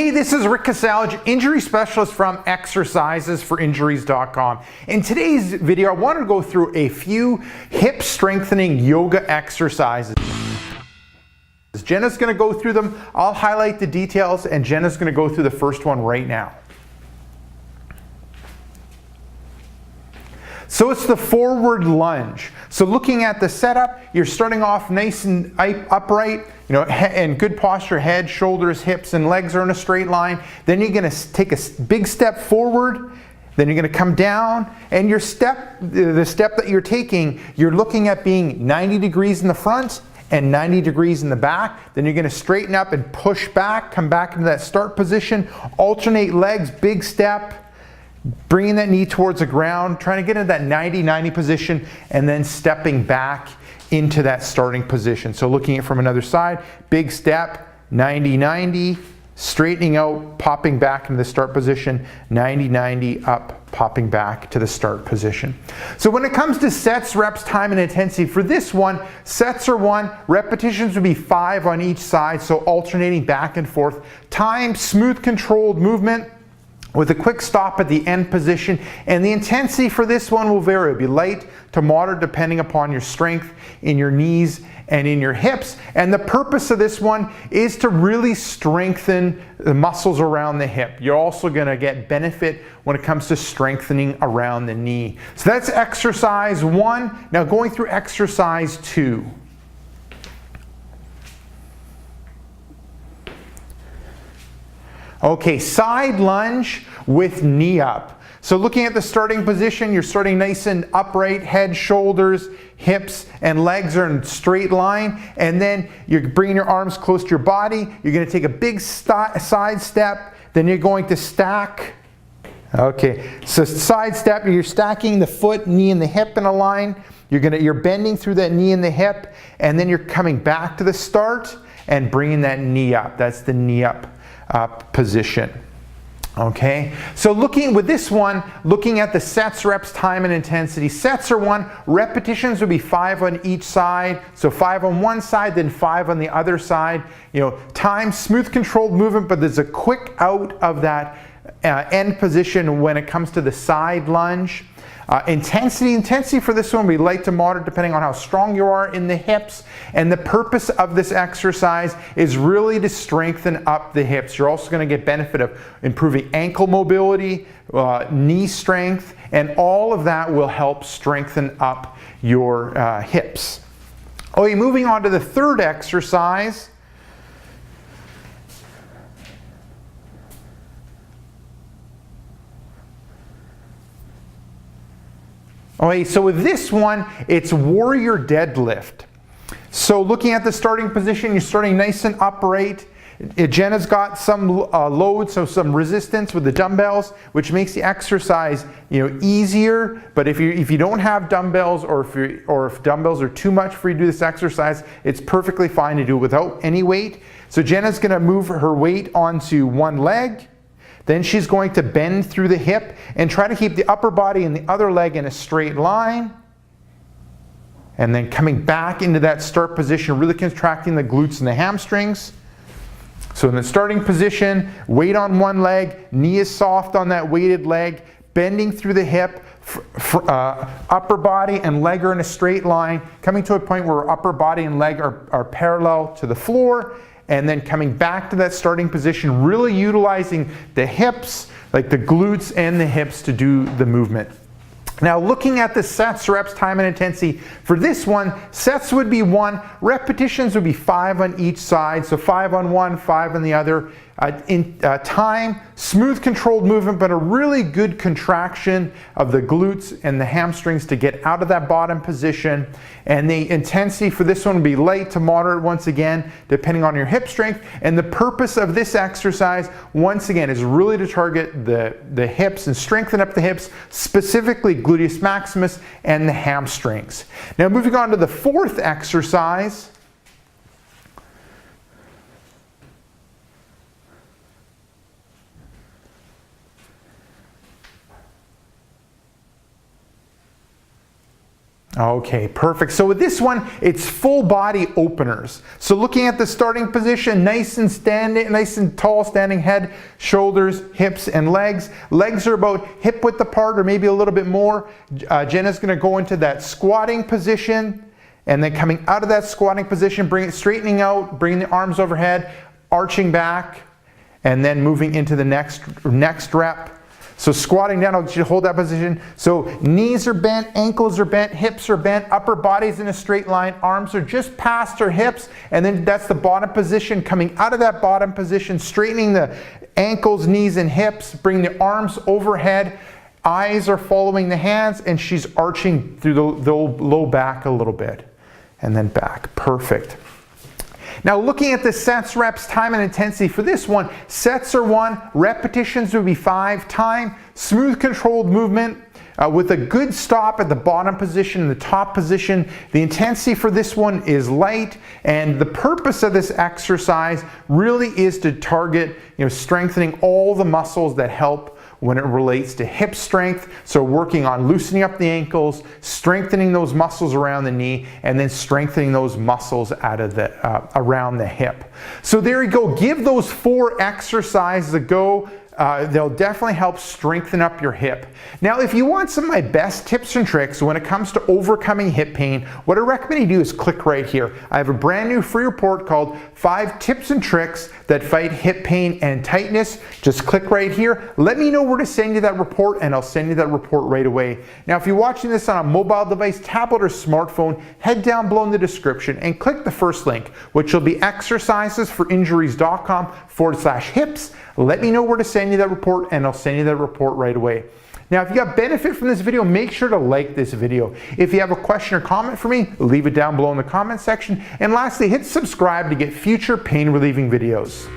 Hey, this is Rick Casalage, injury specialist from exercisesforinjuries.com. In today's video, I wanted to go through a few hip strengthening yoga exercises. Jenna's going to go through them. I'll highlight the details, and Jenna's going to go through the first one right now. So it's the forward lunge. So looking at the setup, you're starting off nice and upright, and good posture, head, shoulders, hips, and legs are in a straight line. Then you're going to take a big step forward. Then you're going to come down, and the step that you're taking, you're looking at being 90 degrees in the front and 90 degrees in the back. Then you're going to straighten up and push back, come back into that start position, alternate legs, big step, bringing that knee towards the ground, trying to get into that 90-90 position, and then stepping back into that starting position. So looking at it from another side, big step, 90-90, straightening out, popping back into the start position, 90-90 up, popping back to the start position. So when it comes to sets, reps, time, and intensity, for this one, sets are 1, repetitions would be 5 on each side, so alternating back and forth. Time, smooth, controlled movement, with a quick stop at the end position, and the intensity for this one will vary. It'll be light to moderate depending upon your strength in your knees and in your hips. And the purpose of this one is to really strengthen the muscles around the hip. You're also going to get benefit when it comes to strengthening around the knee. So that's exercise 1. Now going through exercise 2. Okay, side lunge with knee up. So looking at the starting position, you're starting nice and upright, head, shoulders, hips, and legs are in a straight line. And then you're bringing your arms close to your body. You're going to take a big side step. Then you're going to stack. Okay, so side step, you're stacking the foot, knee, and the hip in a line. You're bending through that knee and the hip. And then you're coming back to the start and bringing that knee up. That's the knee up position. Okay, so looking with this one, looking at the sets, reps, time, and intensity. Sets are 1, repetitions would be 5 on each side. So 5 on one side, then 5 on the other side. Time, smooth, controlled movement, but there's a quick out of that end position when it comes to the side lunge. Intensity for this one will be light to moderate depending on how strong you are in the hips. And the purpose of this exercise is really to strengthen up the hips. You're also going to get benefit of improving ankle mobility, knee strength, and all of that will help strengthen up your hips. Okay, moving on to the third exercise. Okay, so with this one, it's warrior deadlift. So looking at the starting position, you're starting nice and upright. Jenna's got some load, so some resistance with the dumbbells, which makes the exercise easier. But if you don't have dumbbells, or if dumbbells are too much for you to do this exercise, it's perfectly fine to do it without any weight. So Jenna's going to move her weight onto one leg. Then she's going to bend through the hip and try to keep the upper body and the other leg in a straight line. And then coming back into that start position, really contracting the glutes and the hamstrings. So in the starting position, weight on one leg, knee is soft on that weighted leg, bending through the hip, upper body and leg are in a straight line, coming to a point where upper body and leg are parallel to the floor. And then coming back to that starting position, really utilizing the hips, like the glutes and the hips, to do the movement. Now looking at the sets, reps, time, and intensity. For this one, sets would be 1, repetitions would be 5 on each side. So 5 on one, 5 on the other. Time, smooth, controlled movement, but a really good contraction of the glutes and the hamstrings to get out of that bottom position. And the intensity for this one would be light to moderate, once again, depending on your hip strength. And the purpose of this exercise, once again, is really to target the hips and strengthen up the hips, specifically gluteus maximus and the hamstrings. Now moving on to the fourth exercise. Okay, perfect. So with this one, it's full body openers. So looking at the starting position, nice and tall standing head, shoulders, hips, and legs. Legs are about hip width apart or maybe a little bit more. Jenna's going to go into that squatting position, and then coming out of that squatting position, straightening out, bringing the arms overhead, arching back, and then moving into the next rep. So squatting down, I'll get you to hold that position. So knees are bent, ankles are bent, hips are bent, upper body's in a straight line, arms are just past our hips, and then that's the bottom position. Coming out of that bottom position, straightening the ankles, knees, and hips, bring the arms overhead, eyes are following the hands, and she's arching through the low back a little bit, and then back. Perfect. Now looking at the sets, reps, time, and intensity for this one, sets are 1, repetitions would be 5, time, smooth controlled movement with a good stop at the bottom position and the top position. The intensity for this one is light, and the purpose of this exercise really is to target, strengthening all the muscles that help when it relates to hip strength. So working on loosening up the ankles, strengthening those muscles around the knee, and then strengthening those muscles out of the around the hip. So there you go. Give those 4 exercises a go. They'll definitely help strengthen up your hip. Now, if you want some of my best tips and tricks when it comes to overcoming hip pain, what I recommend you do is click right here. I have a brand new free report called 5 Tips and Tricks That Fight Hip Pain and Tightness. Just click right here. Let me know where to send you that report, and I'll send you that report right away. Now, if you're watching this on a mobile device, tablet, or smartphone, head down below in the description and click the first link, which will be exercisesforinjuries.com/hips. Let me know where to send you that report, and I'll send you that report right away. Now, if you got benefit from this video, make sure to like this video. If you have a question or comment for me, leave it down below in the comment section. And lastly, hit subscribe to get future pain relieving videos.